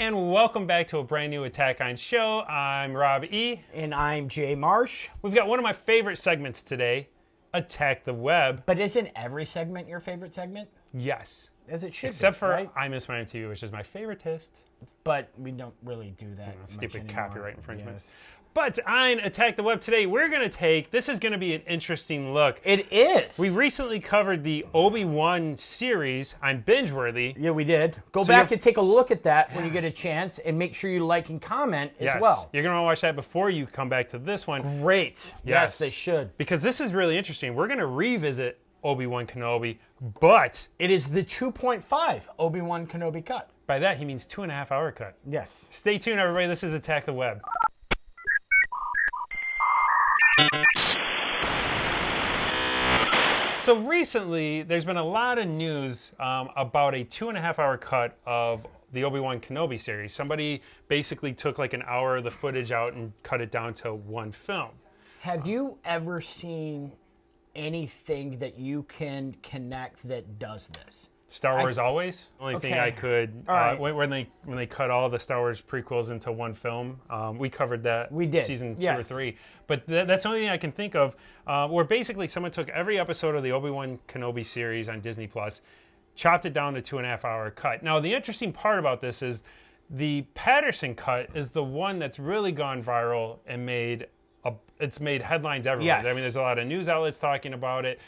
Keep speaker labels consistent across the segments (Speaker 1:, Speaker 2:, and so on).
Speaker 1: and welcome back to a brand new Attack On show. I'm Rob E.
Speaker 2: And I'm J Marsh.
Speaker 1: We've got one of my favorite segments today, Attack the Web.
Speaker 2: But isn't every segment your favorite segment?
Speaker 1: Yes.
Speaker 2: As it should
Speaker 1: Except
Speaker 2: be,
Speaker 1: for
Speaker 2: right?
Speaker 1: I Miss Mine to You, which is my favoritist.
Speaker 2: But we don't really do that much
Speaker 1: Stupid
Speaker 2: anymore.
Speaker 1: copyright infringements.
Speaker 2: Yes.
Speaker 1: But on Attack the Web today, this is going to be an interesting look.
Speaker 2: It is.
Speaker 1: We recently covered the Obi-Wan series on Bingeworthy.
Speaker 2: Yeah, we did. Go back and take a look at that when you get a chance, and make sure you like and comment as well.
Speaker 1: You're going to want to watch that before you come back to this one.
Speaker 2: Great. Yes, they should.
Speaker 1: Because this is really interesting. We're going to revisit Obi-Wan Kenobi, but
Speaker 2: it is the 2.5 Obi-Wan Kenobi cut.
Speaker 1: By that, he means 2.5 hour cut.
Speaker 2: Yes.
Speaker 1: Stay tuned, everybody. This is Attack the Web. So recently, there's been a lot of news about a 2.5 hour cut of the Obi-Wan Kenobi series. Somebody basically took like an hour of the footage out and cut it down to one film.
Speaker 2: Have you ever seen anything that you can connect that does this?
Speaker 1: Star Wars always. Only thing I could when they cut all the Star Wars prequels into one film. We covered that.
Speaker 2: We did.
Speaker 1: Season 2 or 3. But that's the only thing I can think of. Where basically someone took every episode of the Obi-Wan Kenobi series on Disney Plus, chopped it down to 2.5 hour cut. Now the interesting part about this is the Patterson cut is the one that's really gone viral and it's made headlines everywhere.
Speaker 2: Yes.
Speaker 1: I mean, there's a lot of news outlets talking about it.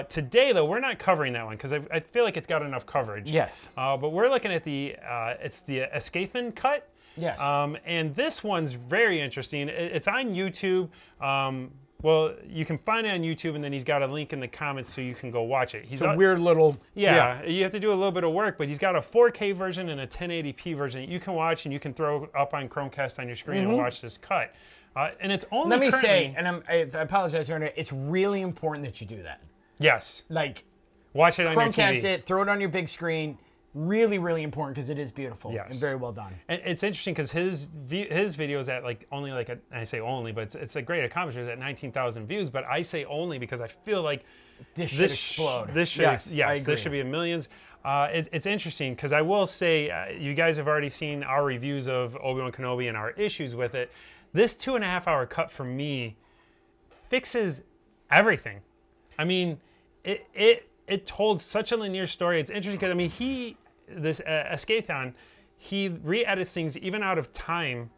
Speaker 1: Today, though, we're not covering that one because I feel like it's got enough coverage.
Speaker 2: Yes.
Speaker 1: But we're looking at it's the Escathon cut.
Speaker 2: Yes.
Speaker 1: And this one's very interesting. It's on YouTube. Well, you can find it on YouTube, and then he's got a link in the comments so you can go watch it.
Speaker 2: It's a weird little...
Speaker 1: Yeah, you have to do a little bit of work, but he's got a 4K version and a 1080p version that you can watch, and you can throw up on Chromecast on your screen and watch this cut. And it's only
Speaker 2: Let me say, and I apologize, Ernie, it's really important that you do that.
Speaker 1: Yes.
Speaker 2: Like,
Speaker 1: watch it on your TV.
Speaker 2: Chromecast it, throw it on your big screen. Really, really important because it is beautiful and very well done.
Speaker 1: And it's interesting because his videos at like only like I say only, but it's a great accomplishment at 19,000 views. But I say only because I feel like
Speaker 2: this should explode.
Speaker 1: This should be in millions. It's interesting because I will say you guys have already seen our reviews of Obi-Wan Kenobi and our issues with it. This 2.5 hour cut for me fixes everything. I mean, it told such a linear story. It's interesting because I mean Escathon, he re-edits things even out of time.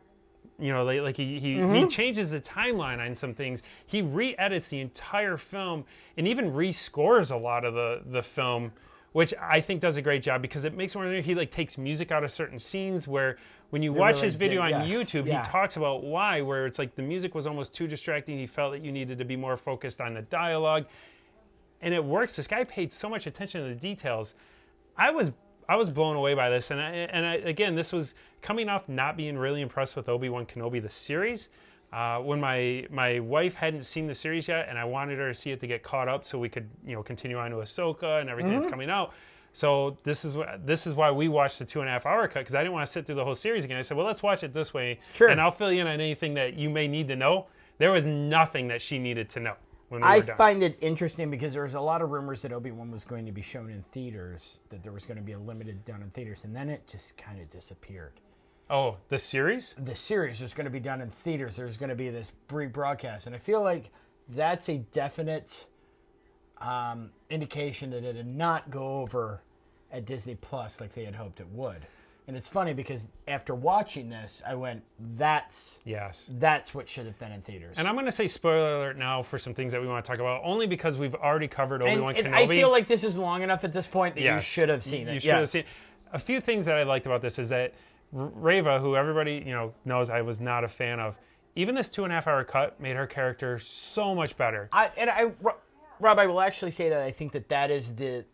Speaker 1: You know, like he changes the timeline on some things. He re-edits the entire film and even rescores a lot of the film, which I think does a great job because it makes it more. He like takes music out of certain scenes where when you watch his video on YouTube, he talks about why, where it's like the music was almost too distracting. He felt that you needed to be more focused on the dialogue, and it works. This guy paid so much attention to the details. I was blown away by this, and I again, this was coming off not being really impressed with Obi-Wan Kenobi the series. When my wife hadn't seen the series yet, and I wanted her to see it to get caught up, so we could continue on to Ahsoka and everything that's coming out. So this is why we watched the 2.5 hour cut because I didn't want to sit through the whole series again. I said, well, let's watch it this way, and I'll fill you in on anything that you may need to know. There was nothing that she needed to know.
Speaker 2: I find it interesting because there was a lot of rumors that Obi-Wan was going to be shown in theaters, that there was going to be a limited done in theaters, and then it just kind of disappeared.
Speaker 1: Oh, the series?
Speaker 2: The series was going to be done in theaters. There was going to be this rebroadcast, and I feel like that's a definite indication that it did not go over at Disney Plus like they had hoped it would. And it's funny because after watching this, I went, that's what should have been in theaters.
Speaker 1: And I'm going to say spoiler alert now for some things that we want to talk about, only because we've already covered Obi-Wan Kenobi.
Speaker 2: I feel like this is long enough at this point that you should have seen it.
Speaker 1: You should have seen it. A few things that I liked about this is that Reva, who everybody knows I was not a fan of, even this 2.5 hour cut made her character so much better.
Speaker 2: Rob, I will actually say that I think that is the...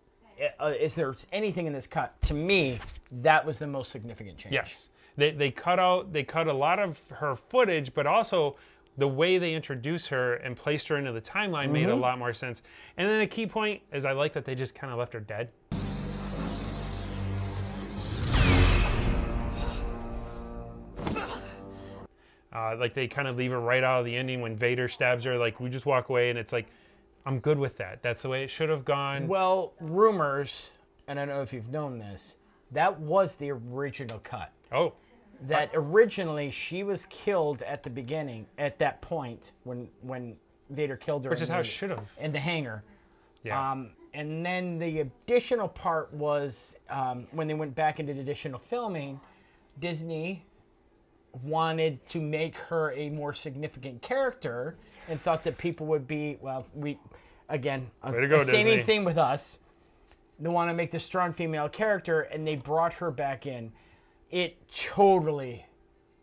Speaker 2: is there anything in this cut? To me, that was the most significant change.
Speaker 1: Yes, they cut a lot of her footage, but also the way they introduced her and placed her into the timeline made a lot more sense. And then a key point is I like that they just kind of left her dead. Like they kind of leave her right out of the ending when Vader stabs her. Like we just walk away and it's like, I'm good with that. That's the way it should have gone.
Speaker 2: Well, rumors, and I don't know if you've known this, That was the original cut.
Speaker 1: Oh.
Speaker 2: That originally she was killed at the beginning, at that point when Vader killed her.
Speaker 1: Which is how it should have.
Speaker 2: In the hangar.
Speaker 1: Yeah.
Speaker 2: And then the additional part was when they went back into the additional filming, Disney wanted to make her a more significant character and thought that people would be, well, a standing theme with us. They want to make this strong female character, and they brought her back in. It totally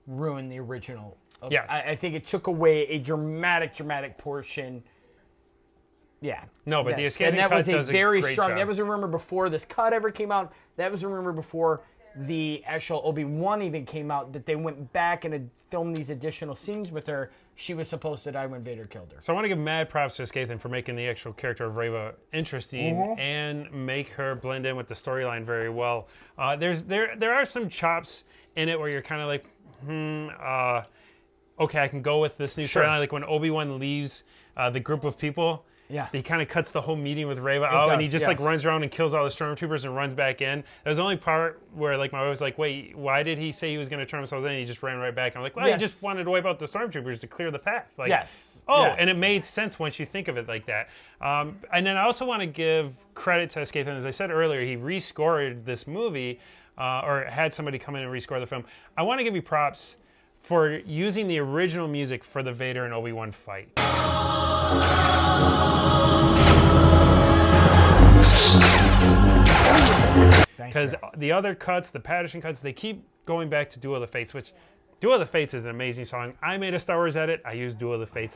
Speaker 2: ruined the original.
Speaker 1: Yes.
Speaker 2: I think it took away a dramatic portion. Yeah.
Speaker 1: No, but
Speaker 2: yes.
Speaker 1: the Escathon cut does a very great
Speaker 2: strong.
Speaker 1: job.
Speaker 2: That was a rumor before this cut ever came out. That was a rumor before the actual Obi-Wan even came out, that they went back and had filmed these additional scenes with her. She was supposed to die when Vader killed her.
Speaker 1: So I want to give mad props to Escathon for making the actual character of Reva interesting and make her blend in with the storyline very well. There are some chops in it where you're kind of like, okay, I can go with this new storyline. Like when Obi-Wan leaves the group of people.
Speaker 2: Yeah.
Speaker 1: He kind of cuts the whole meeting with Reva out, and he just like runs around and kills all the stormtroopers and runs back in. There's the only part where like my wife was like, wait, why did he say he was going to turn himself in? And he just ran right back. I'm like, well, he just wanted to wipe out the stormtroopers to clear the path. Like, and it made sense once you think of it like that. And then I also want to give credit to Escathon. As I said earlier, he rescored this movie, or had somebody come in and rescore the film. I want to give you props for using the original music for the Vader and Obi-Wan fight. Because the other cuts, the Patterson cuts, they keep going back to Duel of the Fates, which Duel of the Fates is an amazing song. I made a Star Wars edit. I used Duel of the Fates.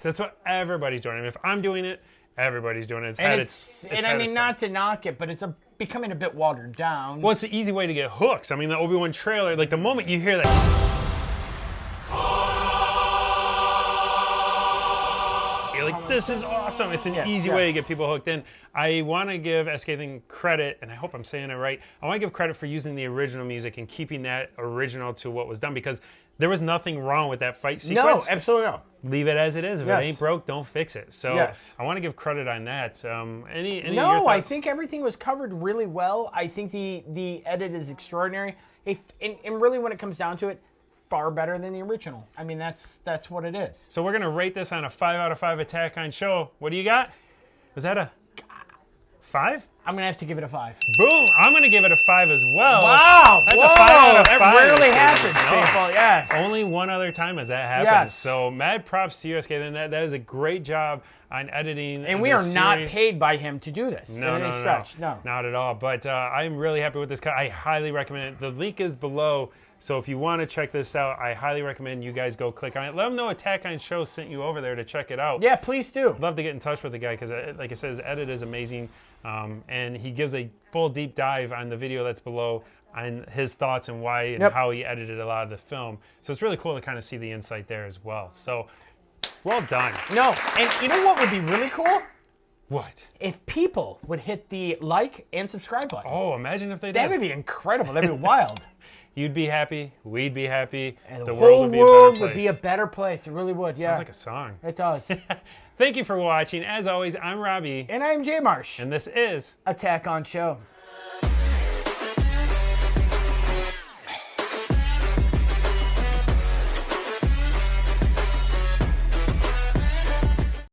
Speaker 1: That's what everybody's doing. I mean, if I'm doing it, everybody's doing it.
Speaker 2: I mean, not to knock it, but it's becoming a bit watered down.
Speaker 1: Well, it's the easy way to get hooks. I mean, the Obi-Wan trailer, like the moment you hear that, you're like, this is awesome. It's an easy way to get people hooked in. I want to give Escathon credit, and I hope I'm saying it right. I want to give credit for using the original music and keeping that original to what was done, because there was nothing wrong with that fight sequence.
Speaker 2: No, absolutely no.
Speaker 1: Leave it as it is. If it ain't broke, don't fix it. So I want to give credit on that. Any of your thoughts?
Speaker 2: I think everything was covered really well. I think the edit is extraordinary. And really, when it comes down to it, far better than the original. I mean, that's what it is.
Speaker 1: So we're going to rate this on a 5 out of 5 Attack on Show. What do you got? Was that a 5?
Speaker 2: I'm going to have to give it a 5.
Speaker 1: Boom! I'm going to give it a 5 as well.
Speaker 2: Wow!
Speaker 1: That's a 5 out of 5.
Speaker 2: That rarely happens, people. Yes.
Speaker 1: Only one other time has that happened. Yes. So mad props to you, Escathon. That is a great job on editing.
Speaker 2: And we are not paid by him to do this.
Speaker 1: No. Not at all. But I'm really happy with this cut. I highly recommend it. The link is below. So if you want to check this out, I highly recommend you guys go click on it. Let them know Attack on Show sent you over there to check it out.
Speaker 2: Yeah, please do.
Speaker 1: I'd love to get in touch with the guy because, like I said, his edit is amazing. And he gives a full deep dive on the video that's below on his thoughts and why and how he edited a lot of the film. So it's really cool to kind of see the insight there as well. So well done.
Speaker 2: No, and you know what would be really cool?
Speaker 1: What?
Speaker 2: If people would hit the like and subscribe button.
Speaker 1: Oh, imagine if they did.
Speaker 2: That would be incredible. That'd be wild.
Speaker 1: You'd be happy. We'd be happy.
Speaker 2: And the whole world would be a better place. It really would.
Speaker 1: Sounds like a song.
Speaker 2: It does.
Speaker 1: Thank you for watching. As always, I'm Robbie.
Speaker 2: And I'm J Marsh.
Speaker 1: And this is
Speaker 2: Attack on Show.